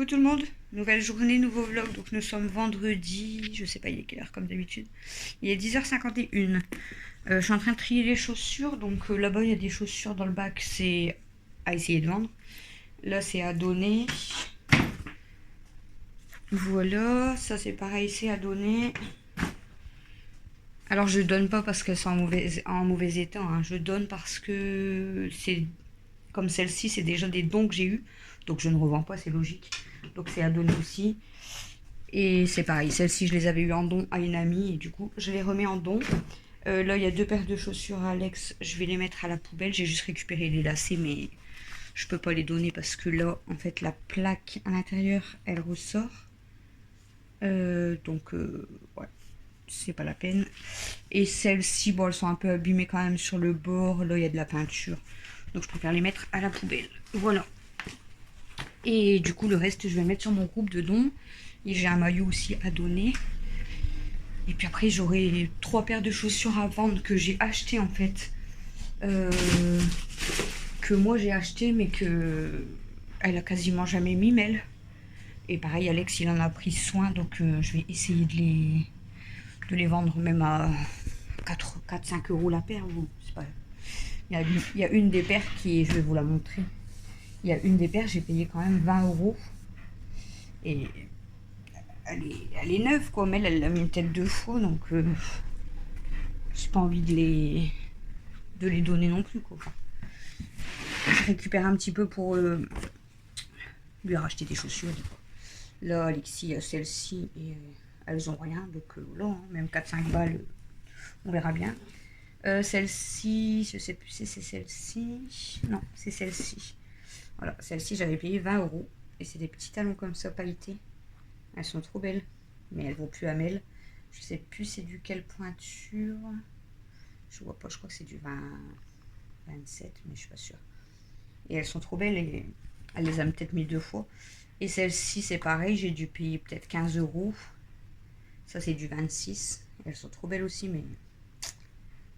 Coucou tout le monde, nouvelle journée, nouveau vlog. Donc nous sommes vendredi, je sais pas il est quelle heure comme d'habitude. Il est 10h51. Je suis en train de trier les chaussures. Donc là-bas il y a des chaussures dans le bac, c'est à essayer de vendre. Là c'est à donner. Voilà, ça c'est pareil, c'est à donner. Alors je donne pas parce qu'elles sont en mauvais état, hein. Je donne parce que c'est comme celle-ci, c'est déjà des dons que j'ai eu. Donc je ne revends pas, c'est logique. Donc c'est à donner aussi. Et c'est pareil, celle-ci je les avais eu en don à une amie et du coup je les remets en don. Là il y a 2 paires de chaussures à Alex, je vais les mettre à la poubelle. J'ai juste récupéré les lacets mais je peux pas les donner parce que là en fait la plaque à l'intérieur elle ressort. Donc ouais, c'est pas la peine. Et celles-ci, bon elles sont un peu abîmées quand même sur le bord, là il y a de la peinture. Donc je préfère les mettre à la poubelle. Voilà. Et du coup le reste je vais le mettre sur mon groupe de dons. Et j'ai un maillot aussi à donner. Et puis après j'aurai 3 paires de chaussures à vendre que j'ai acheté en fait. Que moi j'ai acheté mais que elle a quasiment jamais mis Mel. Et pareil Alex il en a pris soin donc je vais essayer de les vendre même à 4-5 euros la paire. C'est pas... il y a une des paires qui est, je vais vous la montrer. Il y a une des paires, j'ai payé quand même 20 euros. Et elle est neuve quoi, mais elle l'a mis peut-être 2 fois, donc j'ai pas envie de les donner non plus quoi. Enfin, je récupère un petit peu pour lui racheter des chaussures. Là, Alexis a celle-ci et elles ont rien, donc là, hein, même 4-5 balles, on verra bien. Celle-ci, je sais plus si c'est celle-ci. Non, c'est celle-ci. Voilà, celle-ci j'avais payé 20 euros. Et c'est des petits talons comme ça pailletés. Elles sont trop belles, mais elles vont plus à Mel. Je sais plus c'est du quelle pointure. Je vois pas, je crois que c'est du 27, mais je suis pas sûre. Et elles sont trop belles et elle les a peut-être mis 2 fois. Et celle-ci c'est pareil, j'ai dû payer peut-être 15 euros. Ça c'est du 26. Elles sont trop belles aussi, mais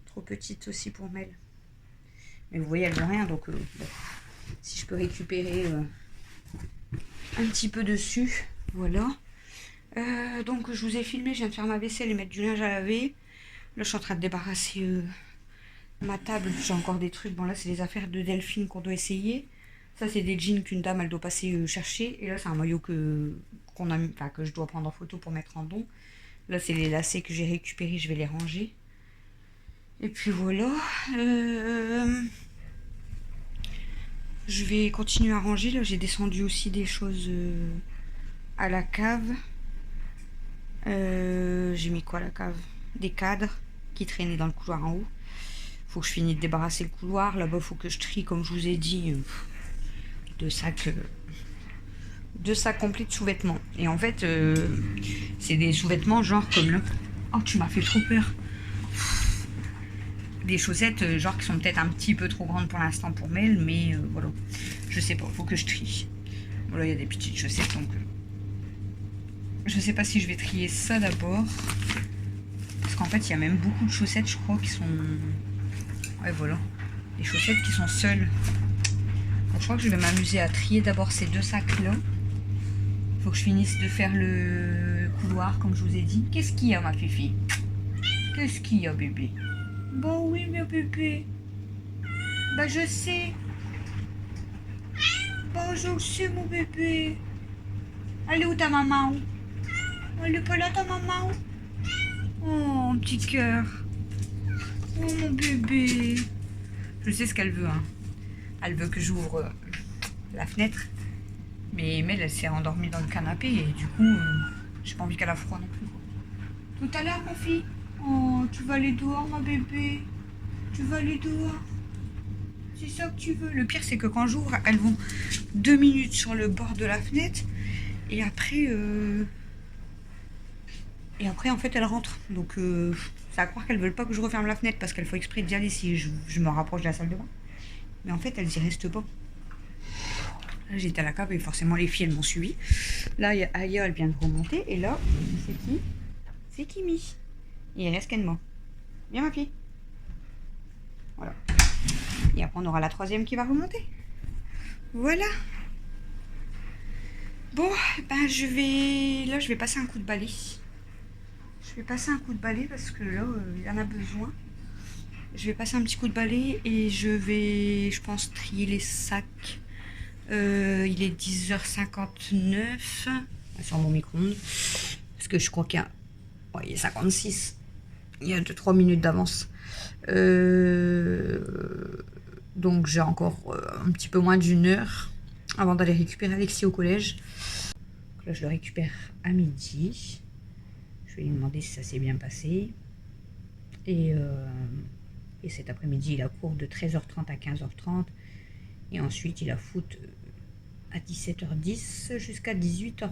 trop petites aussi pour Mel. Mais vous voyez, elles n'ont rien, donc bon, si je peux récupérer un petit peu dessus, voilà. Donc je vous ai filmé, je viens de faire ma vaisselle et mettre du linge à laver. Là je suis en train de débarrasser ma table, j'ai encore des trucs. Bon là c'est les affaires de Delphine qu'on doit essayer. Ça c'est des jeans qu'une dame elle doit passer chercher. Et là c'est un maillot que je dois prendre en photo pour mettre en don. Là c'est les lacets que j'ai récupérés, je vais les ranger. Et puis voilà. Je vais continuer à ranger. Là j'ai descendu aussi des choses à la cave. J'ai mis quoi à la cave? Des cadres qui traînaient dans le couloir en haut. Faut que je finisse de débarrasser le couloir. Là-bas, faut que je trie, comme je vous ai dit, 2 sacs complets de sous-vêtements. Et en fait, c'est des sous-vêtements genre comme là. Oh, tu m'as fait trop peur. Des chaussettes genre qui sont peut-être un petit peu trop grandes pour l'instant pour Mel, mais voilà. Je sais pas, faut que je trie. Voilà, il y a des petites chaussettes, donc je sais pas si je vais trier ça d'abord. Parce qu'en fait, il y a même beaucoup de chaussettes, je crois, qui sont... Ouais, voilà. Des chaussettes qui sont seules. Donc, je crois que je vais m'amuser à trier d'abord ces 2 sacs-là. Il faut que je finisse de faire le couloir, comme je vous ai dit. Qu'est-ce qu'il y a, ma fifi? Qu'est-ce qu'il y a, bébé? Bon, oui, mon bébé. Bah, je sais. Bon, je sais, mon bébé. Elle est où ta maman? Elle est pas là, ta maman? Oh, petit cœur. Oh, mon bébé. Je sais ce qu'elle veut, hein. Elle veut que j'ouvre la fenêtre. Mais Mel, elle s'est endormie dans le canapé et du coup, j'ai pas envie qu'elle a froid non plus. Tout à l'heure, ma fille. Oh, tu vas aller dehors, ma bébé. Tu vas aller dehors. C'est ça que tu veux. Le pire, c'est que quand j'ouvre, elles vont 2 minutes sur le bord de la fenêtre. Et après, en fait, elles rentrent. Donc, c'est à croire qu'elles veulent pas que je referme la fenêtre parce qu'elles font exprès d'y aller si je me rapproche de la salle de bain. Mais en fait, elles y restent pas. Là, j'étais à la cave et forcément, les filles, elles m'ont suivi. Là, Aya, elle vient de remonter. Et là, c'est qui? C'est Kimi. Et il reste qu'Enma. Viens, ma fille. Voilà. Et après, on aura la 3e qui va remonter. Voilà. Bon, ben je vais passer un coup de balai. Je vais passer un coup de balai parce que là, il y en a besoin. Je vais passer un petit coup de balai et je pense, trier les sacs. Il est 10h59 sur mon micro-ondes. Parce que je crois qu'il y a... Ouais, il est 56. Il y a 2-3 minutes d'avance. Donc j'ai encore un petit peu moins d'une heure avant d'aller récupérer Alexis au collège. Donc là, je le récupère à midi. Je vais lui demander si ça s'est bien passé. Et cet après-midi, il a cours de 13h30 à 15h30. Et ensuite, il a foot à 17h10 jusqu'à 18h20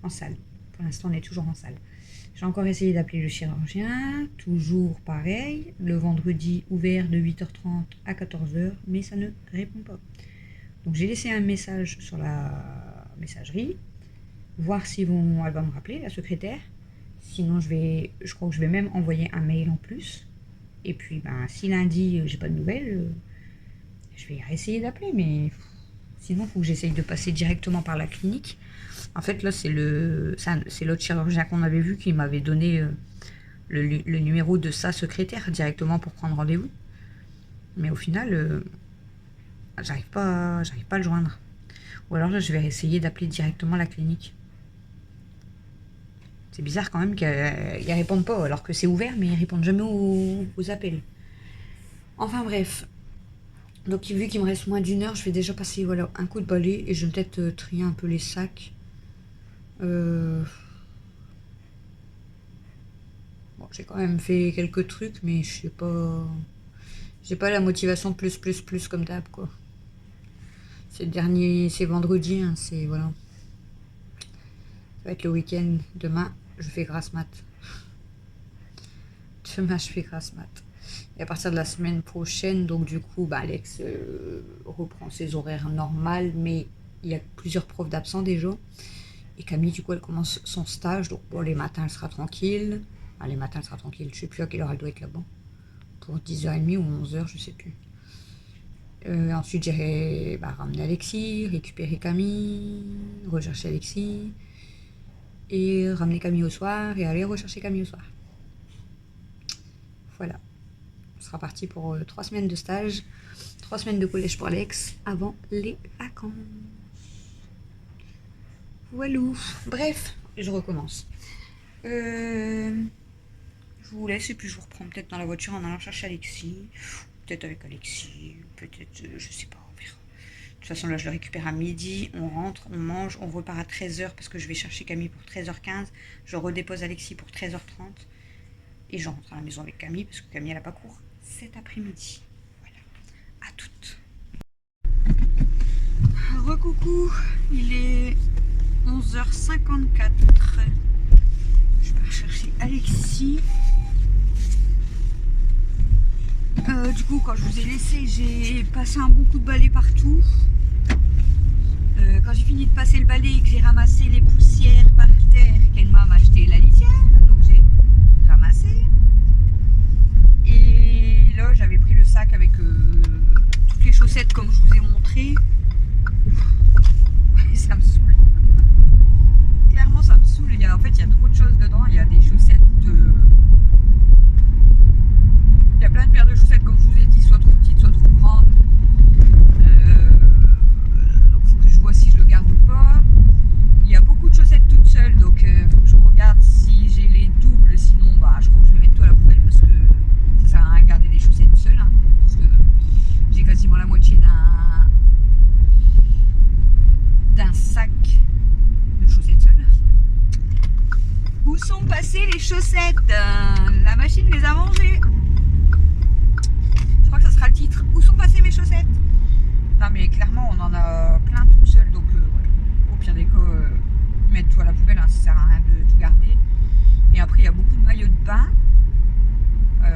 en salle. Pour l'instant, on est toujours en salle. J'ai encore essayé d'appeler le chirurgien, toujours pareil, le vendredi ouvert de 8h30 à 14h, mais ça ne répond pas. Donc j'ai laissé un message sur la messagerie, voir si elle va me rappeler, la secrétaire. Sinon, je crois que je vais même envoyer un mail en plus. Et puis, ben, si lundi, j'ai pas de nouvelles, je vais essayer d'appeler, mais sinon, il faut que j'essaye de passer directement par la clinique. En fait, là, c'est l'autre chirurgien qu'on avait vu qui m'avait donné le numéro de sa secrétaire directement pour prendre rendez-vous. Mais au final, j'arrive pas à le joindre. Ou alors là, je vais essayer d'appeler directement la clinique. C'est bizarre quand même qu'ils ne répondent pas, alors que c'est ouvert, mais ils répondent jamais aux appels. Enfin bref. Donc vu qu'il me reste moins d'une heure, je vais déjà passer un coup de balai et je vais peut-être trier un peu les sacs. Bon, j'ai quand même fait quelques trucs, mais je sais pas. J'ai pas la motivation plus comme d'hab, quoi. C'est vendredi, hein, c'est voilà. Ça va être le week-end. Demain, je fais grasse mat. Demain, je fais grasse mat. Et à partir de la semaine prochaine, donc du coup, bah, Alex reprend ses horaires normales, mais il y a plusieurs profs d'absents déjà. Et Camille, du coup, elle commence son stage. Donc, bon, les matins, elle sera tranquille. Enfin, les matins, elle sera tranquille. Je sais plus à quelle heure elle doit être là-bas. Pour 10h30 ou 11h, je sais plus. Ensuite, j'irai ramener Alexis, récupérer Camille, rechercher Alexis. Et ramener Camille au soir et aller rechercher Camille au soir. Voilà. On sera parti pour 3 semaines de stage. 3 semaines de collège pour Alex avant les vacances. Voilou. Bref, je recommence. Je vous laisse et puis je vous reprends peut-être dans la voiture en allant chercher Alexis. Peut-être avec Alexis, peut-être, je sais pas, on verra. De toute façon, là, je le récupère à midi, on rentre, on mange, on repart à 13h parce que je vais chercher Camille pour 13h15. Je redépose Alexis pour 13h30. Et je rentre à la maison avec Camille parce que Camille, elle n'a pas cours cet après-midi. Voilà. À toutes. Recoucou, il est 11h54. Je vais chercher Alexis. Du coup, quand je vous ai laissé, j'ai passé un bon coup de balai partout. Quand j'ai fini de passer le balai et que j'ai ramassé les poussières par terre, qu'elle m'a acheté la litière, donc j'ai ramassé. Et là, j'avais pris le sac avec toutes les chaussettes comme je vous ai montré. Et ça me saoule. Clairement, ça me saoule. En fait, il y a trop de choses dedans. Il y a des chaussettes il y a plein de paires de chaussettes, comme je vous ai dit, soit trop petites, soit trop grandes. Donc il faut que je vois si je le garde ou pas. Il y a beaucoup de chaussettes toutes seules, donc il faut que je regarde si j'ai les doubles. Sinon, je crois que je vais mettre tout à la poubelle parce que ça sert à rien de garder des chaussettes seules. Hein, parce que j'ai quasiment la moitié d'un sac de chaussettes seules. Où sont passées les chaussettes? La machine les a mangées. Je crois que ça sera le titre. Où sont passées mes chaussettes? Non mais clairement on en a plein toutes seules, donc au pire des cas, mettre tout à la poubelle, hein, ça sert à rien de tout garder. Et après il y a beaucoup de maillots de bain.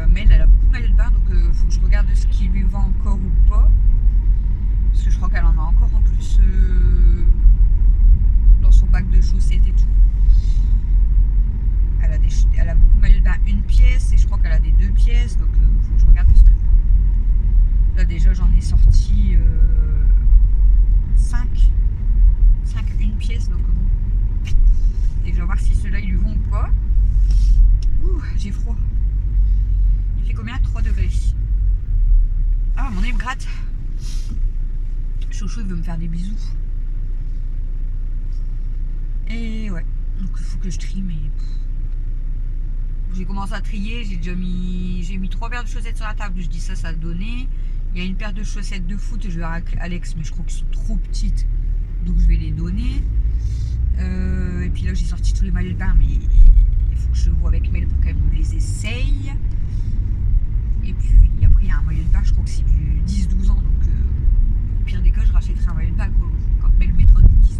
Mel elle a beaucoup de maillots de bain, donc il faut que je regarde ce qui lui va encore ou pas. Parce que je crois qu'elle en a encore en plus dans son bac de chaussettes et tout. Elle a beaucoup de maillots de bain une pièce et je crois qu'elle a des 2 pièces, donc il faut que je regarde parce que là déjà j'en ai sorti 5 donc bon. Et je vais voir si ceux-là ils lui vont ou pas. Ouh, j'ai froid. Il fait combien? 3 degrés. Ah, mon nez me gratte. Chouchou, il veut me faire des bisous. Et ouais, donc il faut que je trie, mais j'ai commencé à trier, j'ai mis 3 paires de chaussettes sur la table, je dis ça a donné. Il y a une paire de chaussettes de foot, je vais voir avec Alex, mais je crois qu'elles sont trop petites, donc je vais les donner. Et puis là j'ai sorti tous les maillots de bain, mais il faut que je vois avec Mel pour qu'elle me les essaye. Et puis après il y a un maillot de bain, je crois que c'est du 10-12 ans, donc au pire des cas je rachèterai un maillot de bain quoi, quand Mel mettra du 10-12 ans.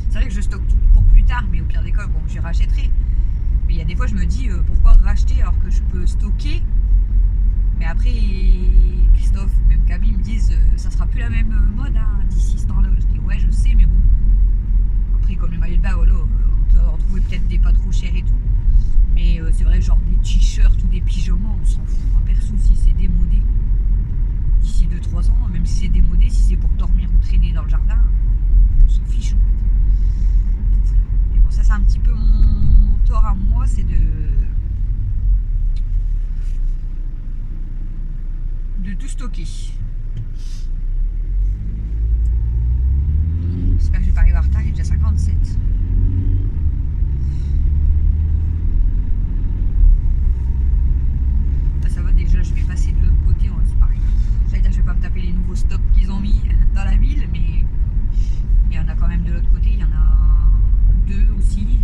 C'est vrai que je stocke tout pour plus tard, mais au pire des cas, bon, je rachèterai. Mais il y a des fois, je me dis, pourquoi racheter alors que je peux stocker? Mais après, Christophe, même Camille me disent, ça sera plus la même mode hein, d'ici ce temps-là. Je dis, ouais, je sais, mais bon. Après, comme les maillots de bain, voilà, on peut en trouver peut-être des pas trop chers et tout. Mais c'est vrai, genre des t-shirts ou des pyjamas, on s'en fout, hein, perso, si c'est démodé. D'ici 2-3 ans, même si c'est démodé, si c'est pour dormir ou traîner dans le jardin, on s'en fiche en fait. Et bon, ça c'est un petit peu mon tort à moi, c'est de tout stocker. J'espère que je vais pas arriver en retard, il est déjà 57. Là, ça va déjà, je vais passer de l'autre côté, c'est pareil. J'allais dire, je vais pas me taper les nouveaux stops qu'ils ont mis dans la ville, mais il y en a quand même de l'autre côté, il y en a 2 aussi,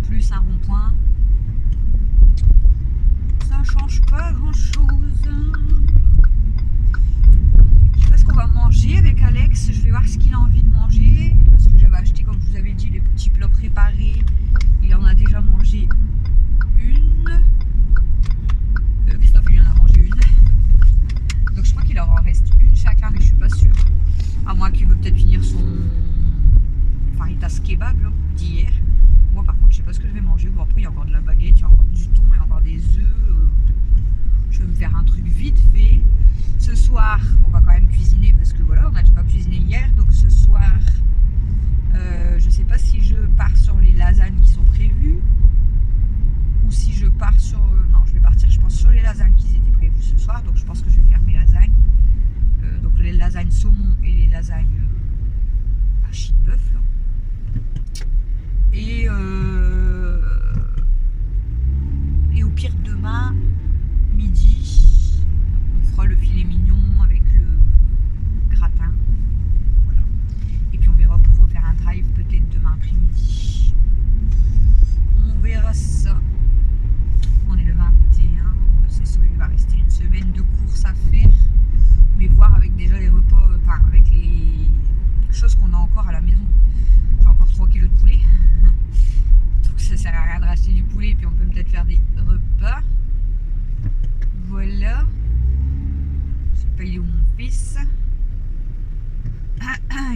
plus un rond-point. Ça change pas grand-chose. Je sais pas ce qu'on va manger avec Alex, je vais voir ce qu'il a envie de manger, parce que j'avais acheté, comme je vous avais dit, les petits plats préparés. Il en a déjà mangé une. Christophe, il en a mangé une. Donc je crois qu'il leur en reste une chacun, mais je suis pas sûre. À moins qu'il veut peut-être finir son faritas kebab d'hier. Moi par contre je sais pas ce que je vais manger. Bon après il y a encore de la baguette, il y a encore du thon, il y a encore des œufs. Je vais me faire un truc vite fait. Ce soir on va quand même cuisiner parce que voilà, on n'a déjà pas cuisiné hier. Donc ce soir je sais pas si je pars sur les lasagnes qui sont prévues ou si je pars sur... non, je vais partir je pense sur les lasagnes qui étaient prévues ce soir. Donc je pense que je vais faire mes lasagnes. Donc les lasagnes saumon et les lasagnes hachis de bœuf. Et au pire demain midi on fera le filet mignon avec le gratin. Voilà. Et puis on verra pour refaire un drive peut-être demain après-midi. On verra ça. On est le 21. C'est sûr, il va rester une semaine de course à faire. Mais voir avec déjà les repas, enfin avec les choses qu'on a encore à la maison. J'ai encore 3 kilos de poulet. Donc ça sert à rien de racheter du poulet, puis on peut peut-être faire des repas. Voilà. Je sais pas, il est où mon fils?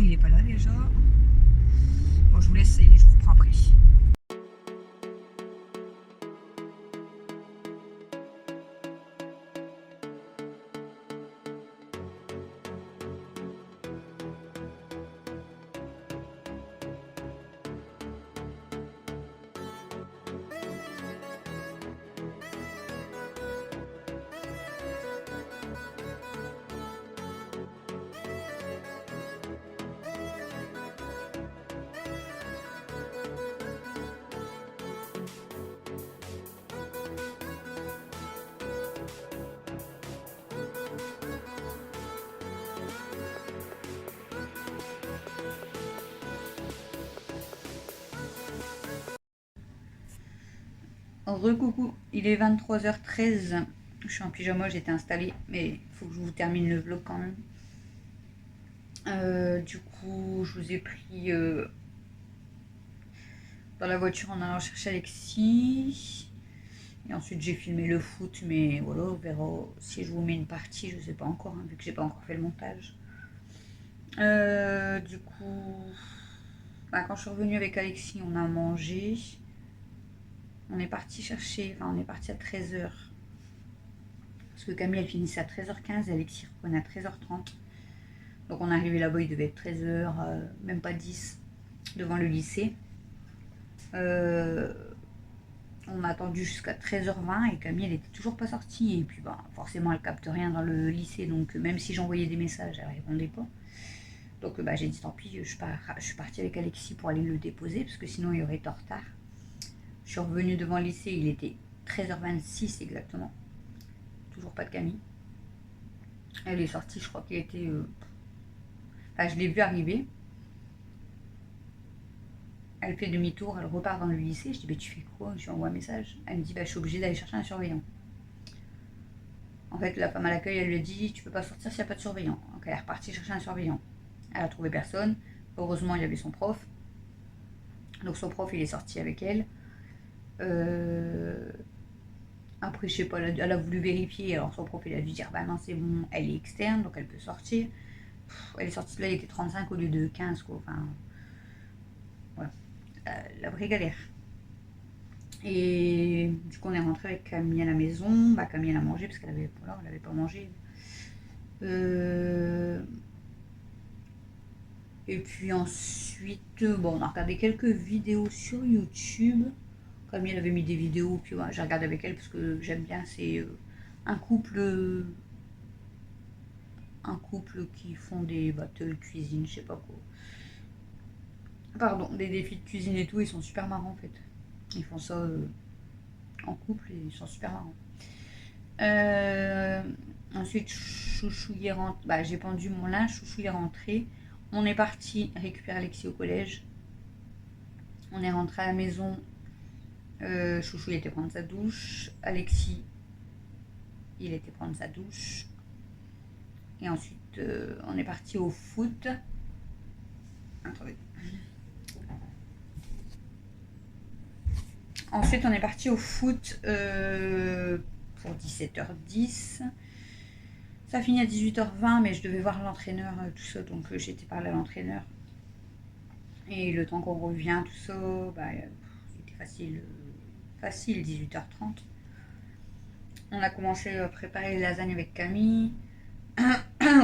Il est pas là déjà. Bon, je vous laisse et je vous reprends après. Recoucou, il est 23h13. Je suis en pyjama, j'étais installée, mais il faut que je vous termine le vlog quand même. Du coup, je vous ai pris dans la voiture en allant chercher Alexis. Et ensuite, j'ai filmé le foot, mais voilà, on verra si je vous mets une partie, je sais pas encore, hein, vu que j'ai pas encore fait le montage. Du coup, quand je suis revenue avec Alexis, on a mangé. On est parti chercher, on est parti à 13h. Parce que Camille, elle finissait à 13h15, Alexis reprenait à 13h30. Donc on est arrivé là-bas, il devait être 13h, même pas 10. devant le lycée. On m'a attendu jusqu'à 13h20 et Camille elle était toujours pas sortie. Et puis bah, forcément elle capte rien dans le lycée, donc même si j'envoyais des messages, elle répondait pas. Donc bah, j'ai dit tant pis, je suis partie avec Alexis pour aller le déposer parce que sinon il aurait été en retard. Je suis revenue devant le lycée, il était 13h26 exactement. Toujours pas de Camille. Elle est sortie, je crois qu'il était... Enfin, je l'ai vue arriver. Elle fait demi-tour, elle repart dans le lycée. Je dis, bah, tu fais quoi? Je lui envoie un message. Elle me dit, bah, je suis obligée d'aller chercher un surveillant. En fait, la femme à l'accueil, elle lui a dit, tu peux pas sortir s'il n'y a pas de surveillant. Donc elle est repartie chercher un surveillant. Elle a trouvé personne. Heureusement, il y avait son prof. Donc son prof, il est sorti avec elle. Après, je sais pas, elle a voulu vérifier. Alors son prof, il a dû dire, bah non, c'est bon, elle est externe, donc elle peut sortir. Elle est sortie de là, il était 35 au lieu de 15, quoi. Enfin, voilà. La vraie galère. Et du coup, on est rentré avec Camille à la maison. Bah, Camille, elle a mangé parce qu'elle avait, voilà, elle avait pas mangé. Et puis ensuite, bon, on a regardé quelques vidéos sur YouTube. Camille, elle avait mis des vidéos, puis ouais, j'ai regardé avec elle parce que j'aime bien. C'est un couple, qui font des battles cuisine, je sais pas quoi. Pardon, des défis de cuisine et tout. Ils sont super marrants en fait. Ils font ça en couple et ils sont super marrants. Ensuite, Chouchou est rentré. Bah, j'ai pendu mon linge, Chouchou est rentré. On est parti récupérer Alexis au collège. On est rentré à la maison. Chouchou il était prendre sa douche. Alexis, il était prendre sa douche. Et ensuite, on est parti au foot. Attendez. Ensuite, on est parti au foot pour 17h10. Ça finit à 18h20, mais je devais voir l'entraîneur, tout ça, donc j'ai été parler à l'entraîneur. Et le temps qu'on revient, tout ça, bah, c'était facile, 18h30. On a commencé à préparer les lasagnes avec Camille.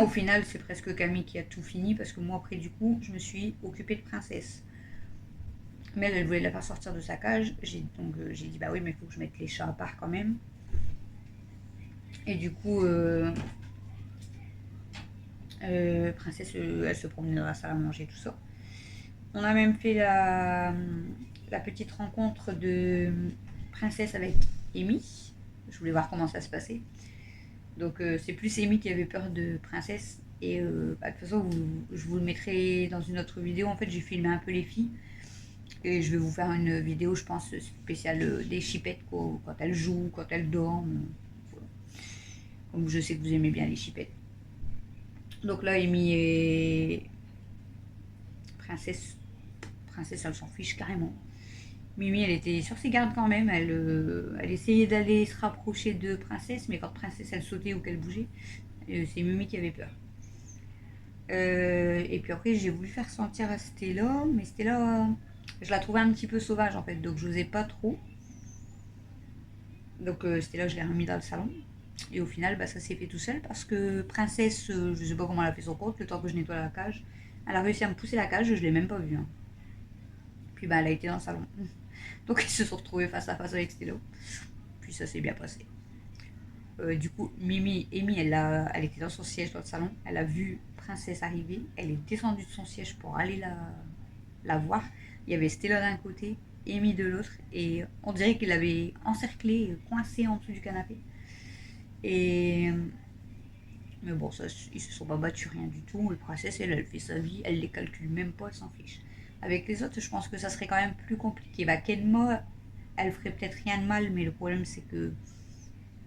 Au final, c'est presque Camille qui a tout fini, parce que moi, après, du coup, je me suis occupée de Princesse. Mais elle voulait la faire sortir de sa cage, donc j'ai dit, bah oui, mais il faut que je mette les chats à part quand même. Et du coup, Princesse, elle se promenait dans la salle à manger, tout ça. On a même fait la petite rencontre de Princesse avec Amy. Je voulais voir comment ça se passait. Donc c'est plus Amy qui avait peur de Princesse. Et bah, de toute façon, je vous le mettrai dans une autre vidéo. En fait, j'ai filmé un peu les filles. Et je vais vous faire une vidéo, je pense, spéciale des chipettes, quoi, quand elles jouent, quand elles dorment. Voilà. Comme je sais que vous aimez bien les chipettes. Donc là, Amy et Princesse, elle s'en fiche carrément. Mimi, elle était sur ses gardes quand même. Elle essayait d'aller se rapprocher de Princesse, mais quand Princesse, elle sautait ou qu'elle bougeait, c'est Mimi qui avait peur. Et puis après, j'ai voulu faire sentir à Stella, mais Stella, je la trouvais un petit peu sauvage en fait, donc je n'osais pas trop. Donc Stella, je l'ai remis dans le salon. Et au final, bah, ça s'est fait tout seul parce que Princesse, je sais pas comment elle a fait son compte, le temps que je nettoie la cage, elle a réussi à me pousser la cage, je l'ai même pas vue. Hein. Puis bah, elle a été dans le salon. Donc ils se sont retrouvés face à face avec Stella. Puis ça s'est bien passé. Du coup, Amy, elle était dans son siège dans le salon. Elle a vu Princesse arriver. Elle est descendue de son siège pour aller la voir. Il y avait Stella d'un côté, Amy de l'autre. Et on dirait qu'il l'avait encerclée, coincée en dessous du canapé. Et... Mais bon, ça, ils se sont pas battus, rien du tout. Et Princesse, elle fait sa vie. Elle les calcule même pas, elle s'en fiche. Avec les autres, je pense que ça serait quand même plus compliqué. Bah, Kenma, elle ferait peut-être rien de mal, mais le problème, c'est que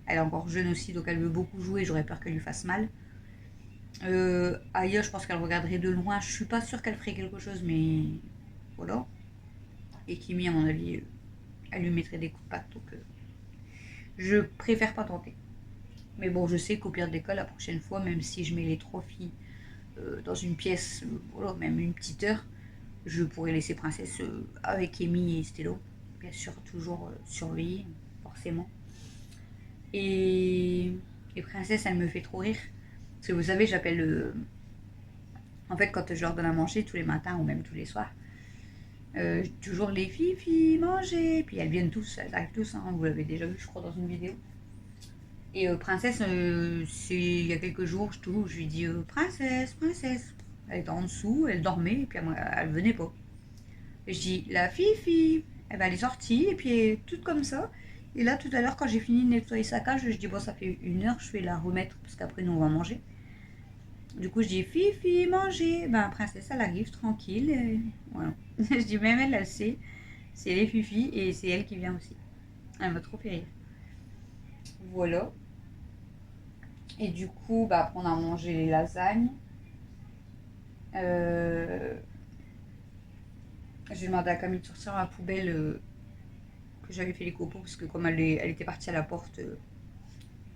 elle est encore jeune aussi, donc elle veut beaucoup jouer. J'aurais peur qu'elle lui fasse mal. Aya, je pense qu'elle regarderait de loin. Je suis pas sûre qu'elle ferait quelque chose, mais voilà. Et Kimi, à mon avis, elle lui mettrait des coups de patte. Donc, je préfère pas tenter. Mais bon, je sais qu'au pire des cas, la prochaine fois, même si je mets les 3 filles dans une pièce, voilà, même une petite heure, je pourrais laisser Princesse avec Amy et Stello. Bien sûr, toujours surveiller, forcément. Et Princesse, elle me fait trop rire. Parce que vous savez, j'appelle... En fait, quand je leur donne à manger tous les matins ou même tous les soirs, Toujours les filles, manger. Puis elles viennent tous, elles arrivent tous, hein, vous l'avez déjà vu, je crois, dans une vidéo. Et Princesse, c'est il y a quelques jours, je lui dis Princesse, Princesse. Elle était en dessous, elle dormait, et puis elle venait pas. Et je dis la Fifi. Eh ben, elle est sortie, et puis elle est toute comme ça. Et là, tout à l'heure, quand j'ai fini de nettoyer sa cage, je dis bon, ça fait 1 heure, je vais la remettre, parce qu'après, nous, on va manger. Du coup, je dis Fifi, manger. Ben, Princesse, elle arrive tranquille. Et voilà. Je dis même elle sait. C'est les Fifi, et c'est elle qui vient aussi. Elle m'a trop fait rire. Voilà. Et du coup, bah, après, on a mangé les lasagnes. Euh, j'ai demandé à Camille de sortir ma poubelle que j'avais fait les copeaux parce que comme elle était partie à la porte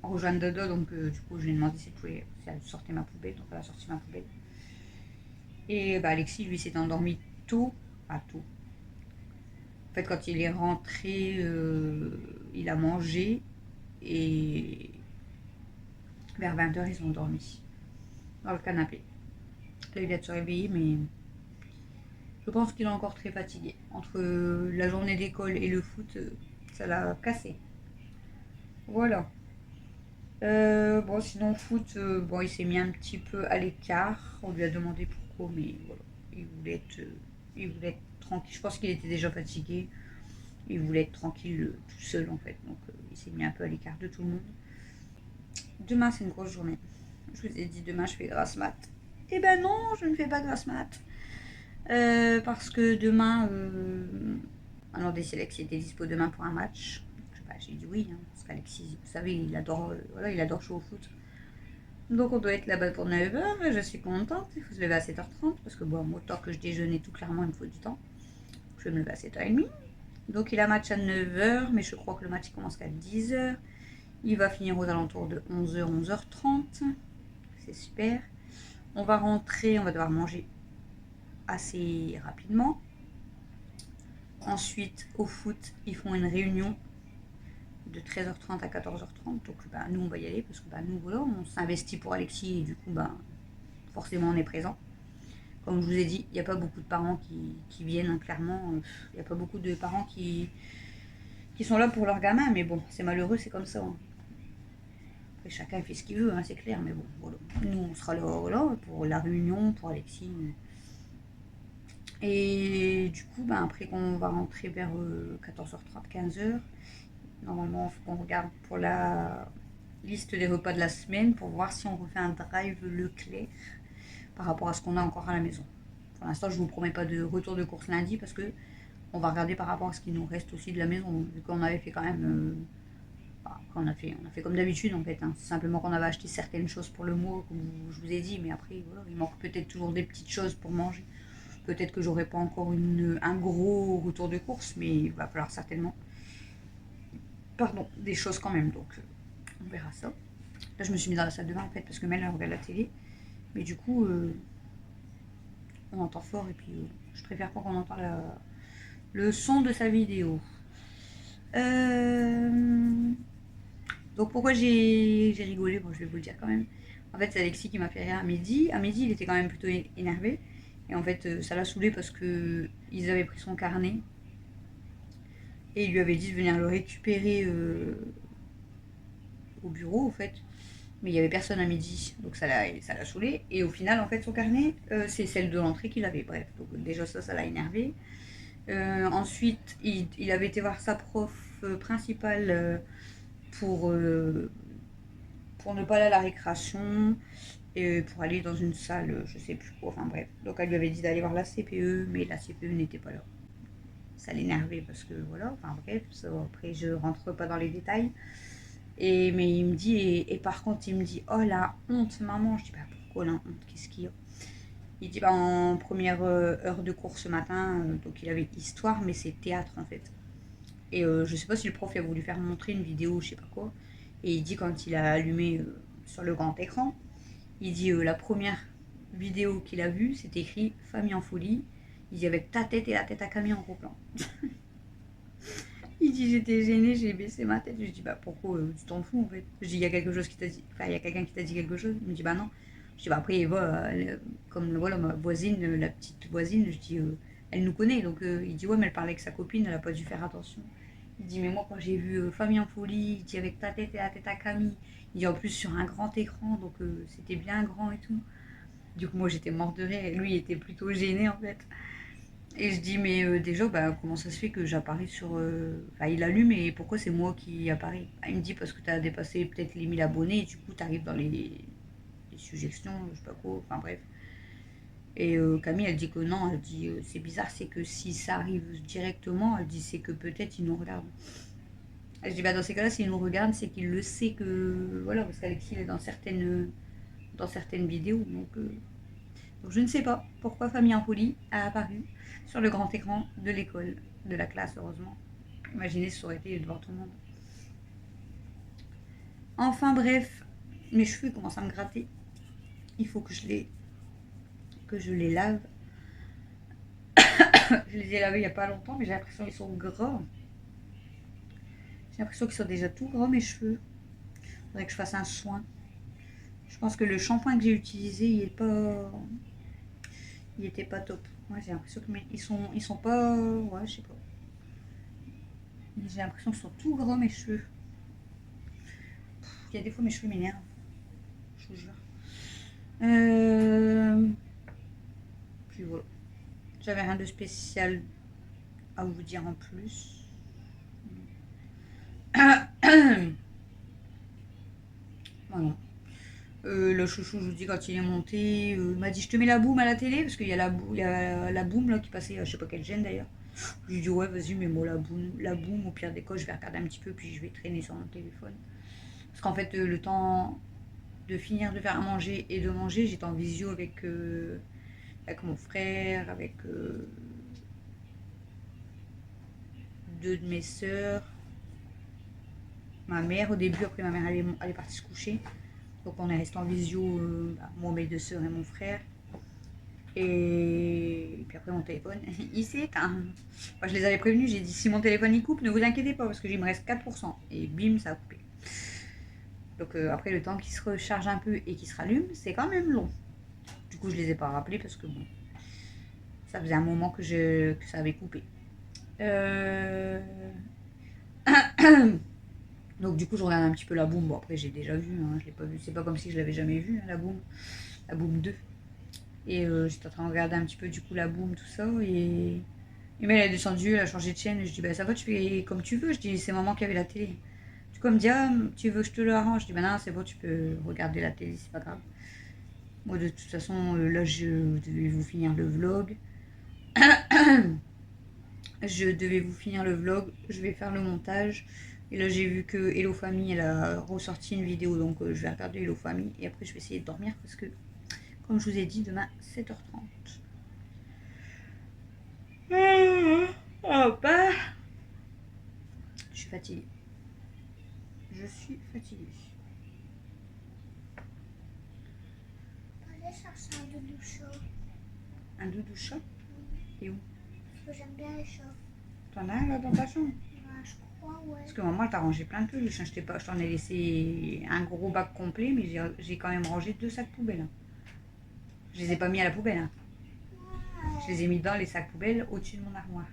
en rejoindre Dodo, donc du coup je lui ai demandé si elle sortait ma poubelle, donc elle a sorti ma poubelle. Et bah, Alexis lui s'est endormi tôt, pas tôt. En fait quand il est rentré, il a mangé et vers 20 h ils sont endormis dans le canapé. Là il vient de se réveiller mais je pense qu'il est encore très fatigué. Entre la journée d'école et le foot, ça l'a cassé. Voilà. Bon, sinon, foot, bon, il s'est mis un petit peu à l'écart. On lui a demandé pourquoi, mais voilà. Il voulait être tranquille. Je pense qu'il était déjà fatigué. Il voulait être tranquille tout seul, en fait. Donc, il s'est mis un peu à l'écart de tout le monde. Demain, c'est une grosse journée. Je vous ai dit, demain, je fais grasse mat. Eh ben non, je ne fais pas grasse mat. Parce que demain, Alexis était dispo demain pour un match. J'ai dit oui, hein, parce qu'Alexis, vous savez, voilà, il adore jouer au foot. Donc on doit être là-bas pour 9 h. Je suis contente. Il faut se lever à 7h30 parce que bon, moi, tant que je déjeunais, tout clairement, il me faut du temps. Je vais me lever à 7h30. Donc il a match à 9 h, mais je crois que le match commence qu'à 10 h. Il va finir aux alentours de 11 h, 11h30. C'est super. On va rentrer, on va devoir manger assez rapidement. Ensuite, au foot, ils font une réunion de 13h30 à 14h30. Donc bah, nous, on va y aller parce que bah, nous, voilà, on s'investit pour Alexis et du coup, bah, forcément, on est présent. Comme je vous ai dit, il n'y a pas beaucoup de parents qui viennent, hein, clairement. Il n'y a pas beaucoup de parents qui sont là pour leur gamin, mais bon, c'est malheureux, c'est comme ça. Hein. Après, chacun fait ce qu'il veut, hein, c'est clair, mais bon, voilà. Nous, on sera là, voilà, pour la réunion, pour Alexis. Et du coup, ben, après qu'on va rentrer vers 14h30, 15h, normalement, il faut qu'on regarde pour la liste des repas de la semaine pour voir si on refait un drive Leclerc par rapport à ce qu'on a encore à la maison. Pour l'instant, je ne vous promets pas de retour de course lundi parce que on va regarder par rapport à ce qui nous reste aussi de la maison. Vu qu'on avait fait quand même. On a fait comme d'habitude en fait. Hein. C'est simplement qu'on avait acheté certaines choses pour le mois, comme je vous ai dit, mais après, voilà, il manque peut-être toujours des petites choses pour manger. Peut-être que j'aurai pas encore un gros retour de course, mais il va falloir certainement. Pardon, des choses quand même. Donc, on verra ça. Là, je me suis mis dans la salle de bain en fait parce que Mel elle regarde la télé. Mais du coup, on entend fort et puis je préfère pas qu'on entende le son de sa vidéo. Donc pourquoi j'ai rigolé, bon je vais vous le dire quand même. En fait c'est Alexis qui m'a fait rire à midi. À midi il était quand même plutôt énervé. Et en fait ça l'a saoulé parce que ils avaient pris son carnet. Et il lui avait dit de venir le récupérer au bureau en fait. Mais il n'y avait personne à midi, donc ça l'a saoulé. Et au final, en fait, son carnet, c'est celle de l'entrée qu'il avait. Bref, donc déjà ça l'a énervé. Ensuite, il avait été voir sa prof principale pour ne pas aller à la récréation et pour aller dans une salle, je sais plus quoi, enfin bref. Donc elle lui avait dit d'aller voir la CPE, mais la CPE n'était pas là. Ça l'énervait parce que voilà, enfin bref, ça, après je rentre pas dans les détails. Mais il me dit, et par contre il me dit, oh la honte maman, je dis bah pourquoi la honte, qu'est-ce qu'il y a? Il dit bah en première heure de cours ce matin, donc il avait histoire mais c'est théâtre en fait. Et je sais pas si le prof a voulu faire montrer une vidéo, je sais pas quoi. Et il dit quand il a allumé sur le grand écran, il dit la première vidéo qu'il a vue, c'était écrit Famille en folie. Il dit avec ta tête et la tête à Camille en gros plan. Il dit j'étais gênée, j'ai baissé ma tête. Je lui dis bah pourquoi tu t'en fous en fait. Je dis il y a quelque chose qui t'a dit. Enfin il y a quelqu'un qui t'a dit quelque chose. Il me dit bah non. Je dis bah après voilà, comme voilà ma voisine, la petite voisine, je dis elle nous connaît, donc il dit ouais mais elle parlait avec sa copine, elle a pas dû faire attention. Il dit mais moi quand j'ai vu Famille en folie, il dit avec ta tête et la tête à Camille, il dit en plus sur un grand écran, donc c'était bien grand et tout. Du coup moi j'étais morte de rire et lui il était plutôt gêné en fait. Et je dis mais déjà bah, comment ça se fait que j'apparais sur... Enfin il allume et pourquoi c'est moi qui apparais. Il me dit parce que tu as dépassé peut-être les 1000 abonnés et du coup tu arrives dans les suggestions, je sais pas quoi, enfin bref. Et Camille, elle dit que non, elle dit c'est bizarre, c'est que si ça arrive directement, elle dit c'est que peut-être ils nous regardent. Je dis bah dans ces cas-là, s'ils nous regardent, c'est qu'il le sait que voilà, parce qu'Alexis il est dans certaines vidéos, donc je ne sais pas pourquoi Famille en folie a apparu sur le grand écran de l'école, de la classe heureusement. Imaginez si ça aurait été devant tout le monde. Enfin bref, mes cheveux commencent à me gratter. Il faut que je les lave. Je les ai lavés il n'y a pas longtemps, mais j'ai l'impression qu'ils sont gras. J'ai l'impression qu'ils sont déjà tout gras mes cheveux. Il faudrait que je fasse un soin. Je pense que le shampoing que j'ai utilisé, il était pas top. Ouais, j'ai l'impression que ils sont pas, ouais, je sais pas. J'ai l'impression qu'ils sont tout gras mes cheveux. Il y a des fois mes cheveux m'énervent. Je vous jure. Puis voilà. J'avais rien de spécial à vous dire en plus. Voilà. Le chouchou, je vous dis, quand il est monté, il m'a dit je te mets la boum à la télé, parce qu'il y a la boum là, qui passait, je sais pas quelle chaîne d'ailleurs. Je lui dis ouais vas-y mets-moi la boum, au pire des cas je vais regarder un petit peu puis je vais traîner sur mon téléphone. Parce qu'en fait le temps de finir de faire à manger et de manger, j'étais en visio avec mon frère, avec deux de mes sœurs, ma mère au début, après ma mère elle est partie se coucher. Donc on est resté en visio, moi, mes deux sœurs et mon frère. Et puis après mon téléphone, il s'est éteint. Moi, je les avais prévenus, j'ai dit si mon téléphone il coupe, ne vous inquiétez pas parce que il me reste 4%. Et bim, ça a coupé. Donc après le temps qu'il se recharge un peu et qu'il se rallume, c'est quand même long. Du coup je les ai pas rappelés parce que bon, ça faisait un moment que ça avait coupé. Donc du coup je regarde un petit peu la boum. Bon après j'ai déjà vu, hein, je l'ai pas vu. C'est pas comme si je l'avais jamais vu, hein, la boum 2. Et j'étais en train de regarder un petit peu du coup la boum, tout ça. Et mais elle est descendue, elle a changé de chaîne. Et je dis bah ça va, tu fais comme tu veux. Je dis c'est maman qui avait la télé. Du coup elle me dit ah tu veux que je te le arrange. Je dis bah non c'est bon, tu peux regarder la télé, c'est pas grave. Moi de toute façon là je devais vous finir le vlog. Je vais faire le montage. Et là j'ai vu que Hello Famille elle a ressorti une vidéo, donc je vais regarder Hello Famille et après je vais essayer de dormir parce que comme je vous ai dit demain 7h30. Oh bah je suis fatiguée. Je suis fatiguée. Allez chercher un doudou chaud. Un doudou chat? Et où? Parce que j'aime bien les chats. T'en as un là dans ta chambre? Ouais, je crois, ouais. Parce que maman elle t'a rangé plein de peluches. Je t'en ai laissé un gros bac complet, mais j'ai quand même rangé 2 sacs poubelles. Je les ai pas mis à la poubelle. Hein. Je les ai mis dans les sacs poubelles au-dessus de mon armoire.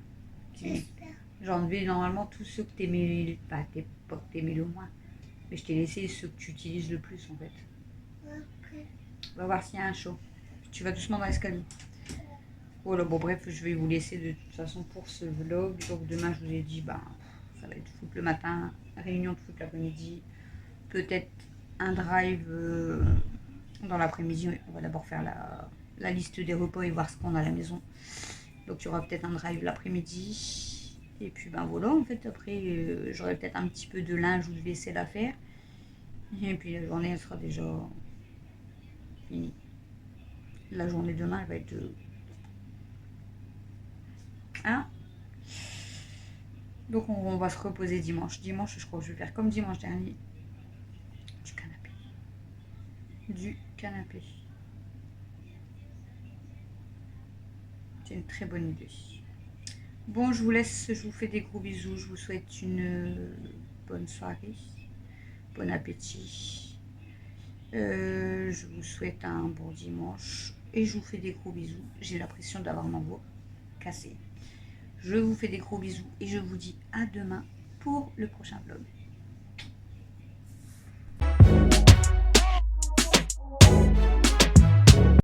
J'espère. J'ai enlevé normalement tous ceux que t'aimais, pas que t'aimais le moins. Mais je t'ai laissé ceux que tu utilises le plus en fait. Ok. On va voir s'il y a un chaud. Tu vas doucement dans l'escalier. Voilà, bon bref, je vais vous laisser de toute façon pour ce vlog. Donc demain, je vous ai dit, bah, ça va être foot le matin, réunion de foot l'après-midi, peut-être un drive dans l'après-midi. On va d'abord faire la liste des repas et voir ce qu'on a à la maison. Donc il y aura peut-être un drive l'après-midi. Et puis ben voilà, en fait, après, j'aurai peut-être un petit peu de linge ou de vaisselle à faire. Et puis la journée, elle sera déjà finie. La journée de demain, elle va être... Hein? Donc on va se reposer dimanche. Dimanche, je crois que je vais faire comme dimanche dernier. Du canapé. Du canapé. C'est une très bonne idée. Bon, je vous laisse, je vous fais des gros bisous. Je vous souhaite une bonne soirée. Bon appétit. Je vous souhaite un bon dimanche. Et je vous fais des gros bisous. J'ai l'impression d'avoir ma voix cassé. Je vous fais des gros bisous et je vous dis à demain pour le prochain vlog.